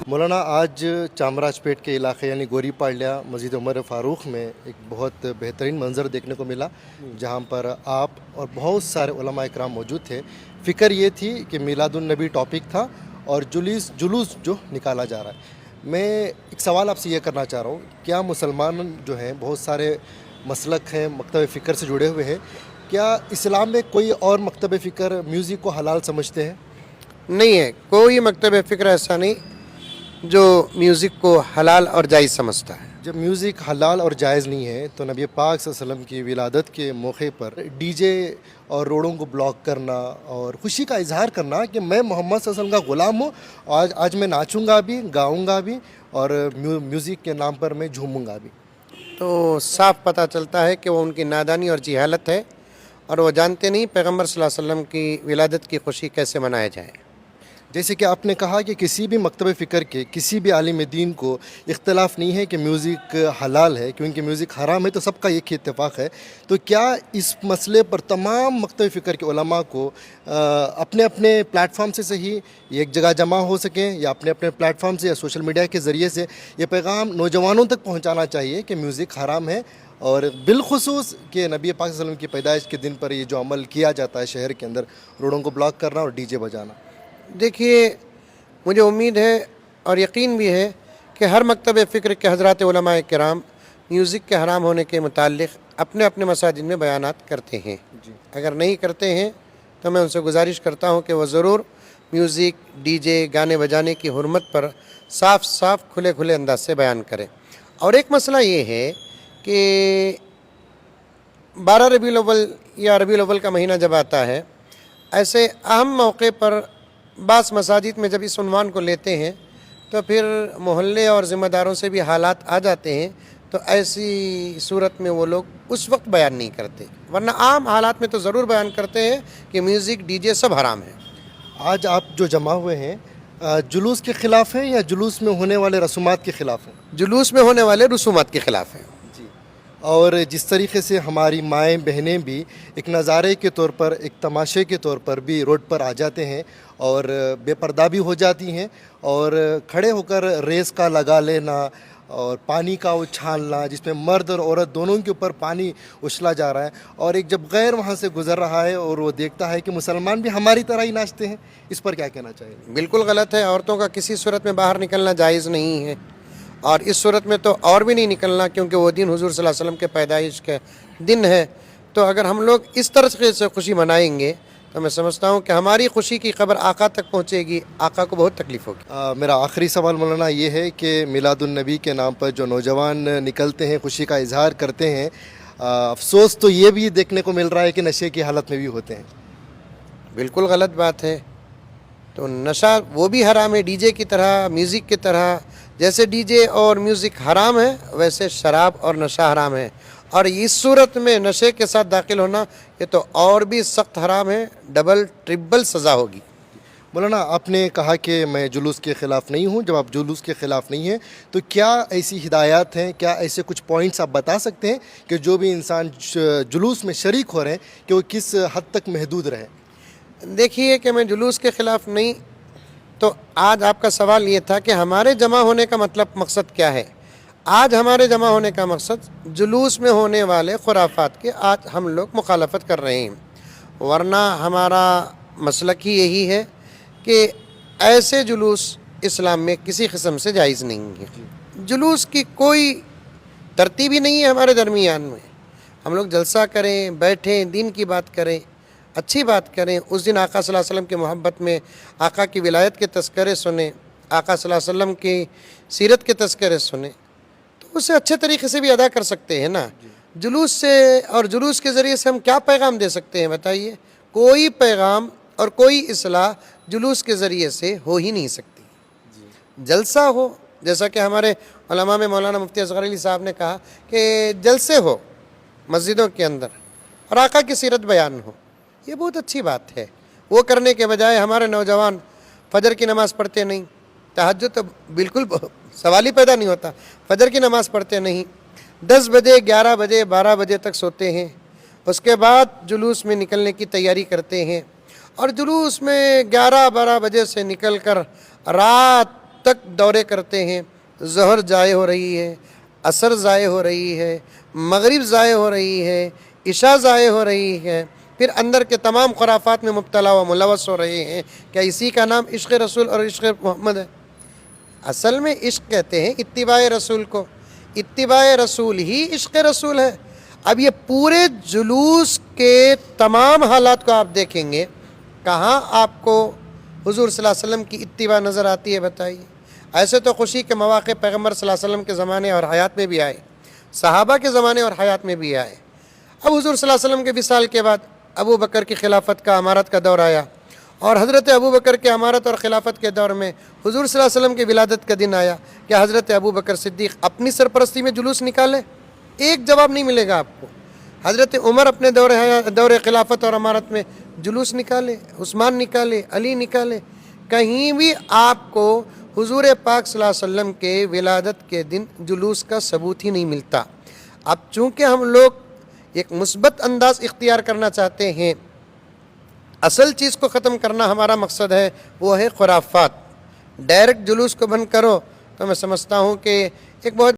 مولانا آج چامراج پیٹ کے علاقے یعنی گوری پاڑیا مسجد عمر فاروق میں ایک بہت بہترین منظر دیکھنے کو ملا، جہاں پر آپ اور بہت سارے علماء اکرام موجود تھے۔ فکر یہ تھی کہ میلاد النبی ٹاپک تھا اور جلوس جو نکالا جا رہا ہے۔ میں ایک سوال آپ سے یہ کرنا چاہ رہا ہوں، کیا مسلمان جو ہیں بہت سارے مسلک ہیں، مکتب فکر سے جڑے ہوئے ہیں، کیا اسلام میں کوئی اور مکتب فکر میوزک کو حلال سمجھتے ہیں؟ نہیں ہے، کوئی مکتب فکر ایسا نہیں جو میوزک کو حلال اور جائز سمجھتا ہے۔ جب میوزک حلال اور جائز نہیں ہے تو نبی پاک صلی اللہ علیہ وسلم کی ولادت کے موقع پر ڈی جے اور روڈوں کو بلاک کرنا اور خوشی کا اظہار کرنا کہ میں محمد صلی اللہ علیہ وسلم کا غلام ہوں، آج میں ناچوں گا بھی، گاؤں گا بھی اور میوزک کے نام پر میں جھوموں گا بھی، تو صاف پتہ چلتا ہے کہ وہ ان کی نادانی اور جہالت ہے، اور وہ جانتے نہیں پیغمبر صلی اللہ علیہ وسلم کی ولادت کی خوشی کیسے منایا جائے۔ جیسے کہ آپ نے کہا کہ کسی بھی مکتب فکر کے کسی بھی عالم دین کو اختلاف نہیں ہے کہ میوزک حلال ہے، کیونکہ میوزک حرام ہے تو سب کا ایک ہی اتفاق ہے۔ تو کیا اس مسئلے پر تمام مکتب فکر کے علماء کو اپنے اپنے پلیٹ فارم سے صحیح ایک جگہ جمع ہو سکیں، یا اپنے اپنے پلیٹ فارم سے یا سوشل میڈیا کے ذریعے سے یہ پیغام نوجوانوں تک پہنچانا چاہیے کہ میوزک حرام ہے، اور بالخصوص کہ نبی پاک صلی اللہ علیہ وسلم کی پیدائش کے دن پر یہ جو عمل کیا جاتا ہے شہر کے اندر، روڈوں کو بلاک کرنا اور ڈی جے بجانا؟ دیکھیے، مجھے امید ہے اور یقین بھی ہے کہ ہر مکتب فکر کے حضرات علماء کرام میوزک کے حرام ہونے کے متعلق اپنے اپنے مساجد میں بیانات کرتے ہیں۔ اگر نہیں کرتے ہیں تو میں ان سے گزارش کرتا ہوں کہ وہ ضرور میوزک، ڈی جے، گانے بجانے کی حرمت پر صاف کھلے انداز سے بیان کریں۔ اور ایک مسئلہ یہ ہے کہ 12 ربیع الاول یا ربیع الاول کا مہینہ جب آتا ہے، ایسے اہم موقع پر بعض مساجد میں جب اس عنوان کو لیتے ہیں تو پھر محلے اور ذمہ داروں سے بھی حالات آ جاتے ہیں، تو ایسی صورت میں وہ لوگ اس وقت بیان نہیں کرتے، ورنہ عام حالات میں تو ضرور بیان کرتے ہیں کہ میوزک، ڈی جے سب حرام ہے۔ آج آپ جو جمع ہوئے ہیں جلوس کے خلاف ہیں یا جلوس میں ہونے والے رسومات کے خلاف ہیں؟ جلوس میں ہونے والے رسومات کے خلاف ہیں۔ اور جس طریقے سے ہماری مائیں بہنیں بھی ایک نظارے کے طور پر، ایک تماشے کے طور پر بھی روڈ پر آ جاتے ہیں اور بے پردہ بھی ہو جاتی ہیں، اور کھڑے ہو کر ریس کا لگا لینا اور پانی کا اچھالنا، جس میں مرد اور عورت دونوں کے اوپر پانی اچھلا جا رہا ہے، اور ایک جب غیر وہاں سے گزر رہا ہے اور وہ دیکھتا ہے کہ مسلمان بھی ہماری طرح ہی ناچتے ہیں، اس پر کیا کہنا چاہیے؟ بالکل غلط ہے، عورتوں کا کسی صورت میں باہر نکلنا جائز نہیں ہے، اور اس صورت میں تو اور بھی نہیں نکلنا، کیونکہ وہ دن حضور صلی اللہ علیہ وسلم کے پیدائش کے دن ہے۔ تو اگر ہم لوگ اس طرح سے خوشی منائیں گے تو میں سمجھتا ہوں کہ ہماری خوشی کی خبر آقا تک پہنچے گی، آقا کو بہت تکلیف ہوگی۔ میرا آخری سوال مولانا یہ ہے کہ میلاد النبی کے نام پر جو نوجوان نکلتے ہیں، خوشی کا اظہار کرتے ہیں، افسوس تو یہ بھی دیکھنے کو مل رہا ہے کہ نشے کی حالت میں بھی ہوتے ہیں۔ بالکل غلط بات ہے، تو نشہ وہ بھی حرام ہے، ڈی جے کی طرح، میوزک کی طرح۔ جیسے ڈی جے اور میوزک حرام ہے، ویسے شراب اور نشہ حرام ہے، اور اس صورت میں نشے کے ساتھ داخل ہونا یہ تو اور بھی سخت حرام ہے، ڈبل ٹرپل سزا ہوگی۔ مولانا آپ نے کہا کہ میں جلوس کے خلاف نہیں ہوں، جب آپ جلوس کے خلاف نہیں ہیں تو کیا ایسی ہدایات ہیں، کیا ایسے کچھ پوائنٹس آپ بتا سکتے ہیں کہ جو بھی انسان جلوس میں شریک ہو رہے ہیں کہ وہ کس حد تک محدود رہے؟ دیکھیے کہ میں جلوس کے خلاف نہیں، تو آج آپ کا سوال یہ تھا کہ ہمارے جمع ہونے کا مقصد کیا ہے؟ آج ہمارے جمع ہونے کا مقصد جلوس میں ہونے والے خرافات کے آج ہم لوگ مخالفت کر رہے ہیں، ورنہ ہمارا مسلک ہی یہی ہے کہ ایسے جلوس اسلام میں کسی قسم سے جائز نہیں ہے۔ جلوس کی کوئی ترتیب ہی نہیں ہے ہمارے درمیان میں۔ ہم لوگ جلسہ کریں، بیٹھیں، دین کی بات کریں، اچھی بات کریں، اس دن آقا صلی اللہ علیہ وسلم کی محبت میں آقا کی ولایت کے تذکرے سنیں، آقا صلی اللہ علیہ وسلم کی سیرت کے تذکرے سنیں، تو اسے اچھے طریقے سے بھی ادا کر سکتے ہیں نا۔ جلوس سے اور جلوس کے ذریعے سے ہم کیا پیغام دے سکتے ہیں بتائیے؟ کوئی پیغام اور کوئی اصلاح جلوس کے ذریعے سے ہو ہی نہیں سکتی۔ جلسہ ہو، جیسا کہ ہمارے علماء میں مولانا مفتی اصغر علی صاحب نے کہا کہ جلسے ہو مسجدوں کے اندر اور آقا کی سیرت بیان ہو، یہ بہت اچھی بات ہے۔ وہ کرنے کے بجائے ہمارے نوجوان فجر کی نماز پڑھتے نہیں، تہجد تو بالکل سوال ہی پیدا نہیں ہوتا، فجر کی نماز پڑھتے نہیں، 10 بجے، 11 بجے، 12 بجے تک سوتے ہیں، اس کے بعد جلوس میں نکلنے کی تیاری کرتے ہیں، اور جلوس میں 11-12 بجے سے نکل کر رات تک دورے کرتے ہیں، ظہر ضائع ہو رہی ہے، عصر ضائع ہو رہی ہے، مغرب ضائع ہو رہی ہے، عشاء ضائع ہو رہی ہے، پھر اندر کے تمام خرافات میں مبتلا و ملوث ہو رہے ہیں. کیا اسی کا نام عشق رسول اور عشق محمد ہے؟ اصل میں عشق کہتے ہیں اتباع رسول کو، اتباع رسول ہی عشق رسول ہے. اب یہ پورے جلوس کے تمام حالات کو آپ دیکھیں گے، کہاں آپ کو حضور صلی اللہ علیہ وسلم کی اتباع نظر آتی ہے بتائیے؟ ایسے تو خوشی کے مواقع پیغمبر صلی اللہ علیہ وسلم کے زمانے اور حیات میں بھی آئے، صحابہ کے زمانے اور حیات میں بھی آئے. اب حضور صلی اللہ علیہ وسلم کے وصال کے بعد ابو بکر کی خلافت کا امارت کا دور آیا، اور حضرت ابو بکر کے امارت اور خلافت کے دور میں حضور صلی اللہ علیہ وسلم کی ولادت کا دن آیا. کیا حضرت ابو بکر صدیق اپنی سرپرستی میں جلوس نکالے؟ ایک جواب نہیں ملے گا آپ کو. حضرت عمر اپنے دور خلافت اور امارت میں جلوس نکالے، عثمان نکالے، علی نکالے. کہیں بھی آپ کو حضور پاک صلی اللہ علیہ وسلم کے ولادت کے دن جلوس کا ثبوت ہی نہیں ملتا. اب چونکہ ہم لوگ ایک مثبت انداز اختیار کرنا چاہتے ہیں، اصل چیز کو ختم کرنا ہمارا مقصد ہے، وہ ہے خرافات. ڈائریکٹ جلوس کو بند کرو تو میں سمجھتا ہوں کہ ایک بہت